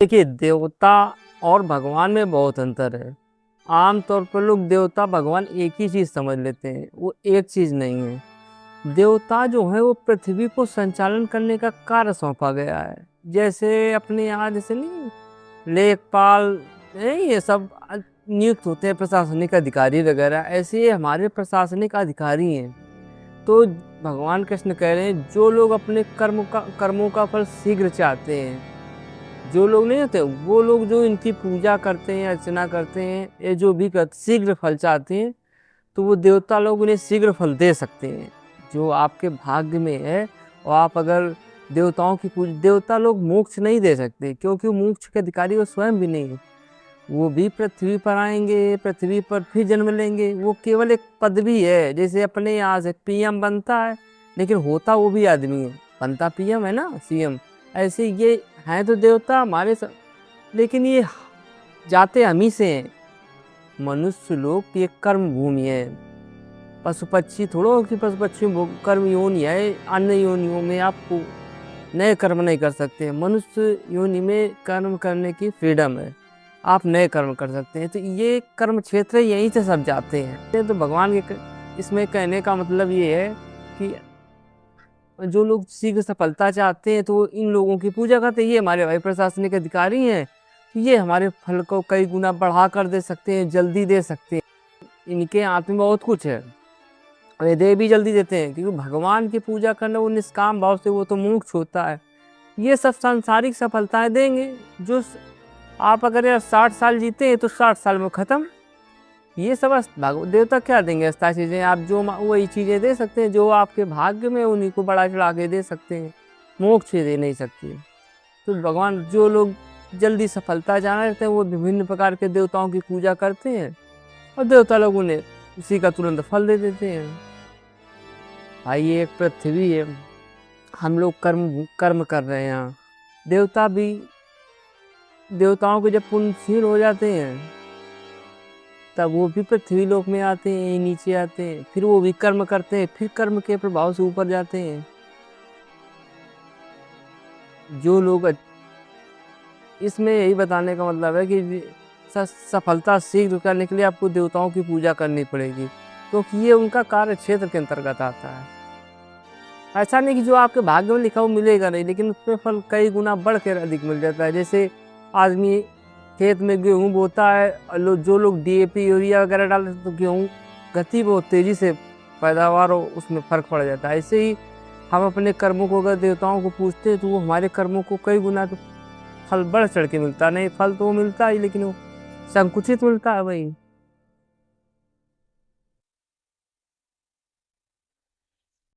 देखिए, देवता और भगवान में बहुत अंतर है। आम तौर पर लोग देवता भगवान एक ही चीज़ समझ लेते हैं, वो एक चीज़ नहीं है। देवता जो है वो पृथ्वी को संचालन करने का कार्य सौंपा गया है। जैसे अपने यहाँ जैसे नहीं लेखपाल ये सब नियुक्त होते हैं प्रशासनिक अधिकारी वगैरह, ऐसे ही हमारे प्रशासनिक अधिकारी हैं। तो भगवान कृष्ण कह रहे हैं जो लोग अपने कर्मों का फल शीघ्र चाहते हैं, जो लोग नहीं होते वो लोग जो इनकी पूजा करते हैं, अर्चना करते हैं, ये जो भी करते शीघ्र फल चाहते हैं, तो वो देवता लोग उन्हें शीघ्र फल दे सकते हैं जो आपके भाग्य में है। और आप अगर देवताओं की पूजा, देवता लोग मोक्ष नहीं दे सकते क्योंकि मोक्ष के अधिकारी वो स्वयं भी नहीं है। वो भी पृथ्वी पर आएंगे, पृथ्वी पर फिर जन्म लेंगे। वो केवल एक पदवी है, जैसे अपने यहाँ से पीएम बनता है लेकिन होता वो भी आदमी है, बनता पीएम है ना, सीएम। ऐसे ये हैं तो देवता हमारे लेकिन ये जाते हम ही से हैं। मनुष्य लोग की एक कर्म भूमि है, पशु पक्षी थोड़ो कि पशु पक्षी कर्म योनि है। अन्य योनियों में आपको नए कर्म नहीं कर सकते। मनुष्य योनि में कर्म करने की फ्रीडम है, आप नए कर्म कर सकते हैं। तो ये कर्म क्षेत्र यहीं से सब जाते हैं। तो भगवान के इसमें कहने का मतलब ये है कि जो लोग शीघ्र सफलता चाहते हैं तो इन लोगों की पूजा करते हैं। ये हमारे भाई प्रशासनिक अधिकारी हैं, तो ये हमारे फल को कई गुना बढ़ा कर दे सकते हैं, जल्दी दे सकते हैं। इनके हाथ में बहुत कुछ है और ये दे भी जल्दी देते हैं, क्योंकि भगवान की पूजा करना वो निष्काम भाव से, वो तो मोक्ष होता है। ये सब सांसारिक सफलताएं देंगे। जो आप अगर 60 साल जीते हैं तो 60 साल में ख़त्म। ये सब देवता क्या देंगे? अस्था चीज़ें आप जो वही चीज़ें दे सकते हैं जो आपके भाग्य में, उन्हीं को बढ़ा चढ़ा के दे सकते हैं, मोक्ष दे नहीं सकते। तो भगवान जो लोग जल्दी सफलता चाहना रहते हैं वो विभिन्न प्रकार के देवताओं की पूजा करते हैं और देवता लोग उन्हें उसी का तुरंत फल दे देते हैं। भाई ये एक पृथ्वी है, हम लोग कर्म कर रहे हैं यहाँ। देवता भी, देवताओं के जब पुण्यशील हो जाते हैं तब वो भी पृथ्वी लोक में आते हैं, नीचे आते हैं, फिर वो भी कर्म करते हैं, फिर कर्म के प्रभाव से ऊपर जाते हैं। जो लोग, इसमें यही बताने का मतलब है कि सफलता शीघ्र करने के लिए आपको देवताओं की पूजा करनी पड़ेगी, क्योंकि ये उनका कार्य क्षेत्र के अंतर्गत आता है। ऐसा नहीं कि जो आपके भाग्य में लिखा वो मिलेगा नहीं, लेकिन उसमें फल कई गुना बढ़ कर अधिक मिल जाता है। जैसे आदमी खेत में गेहूँ बोता है और जो लोग डीएपी यूरिया वगैरह डालते हैं तो गेहूँ गति बहुत तेज़ी से पैदावार हो, उसमें फ़र्क पड़ जाता है। ऐसे ही हम अपने कर्मों को अगर देवताओं को पूछते हैं तो वो हमारे कर्मों को कई गुना तो फल बढ़ चढ़ के मिलता नहीं। फल तो वो मिलता ही लेकिन वो संकुचित मिलता है। वही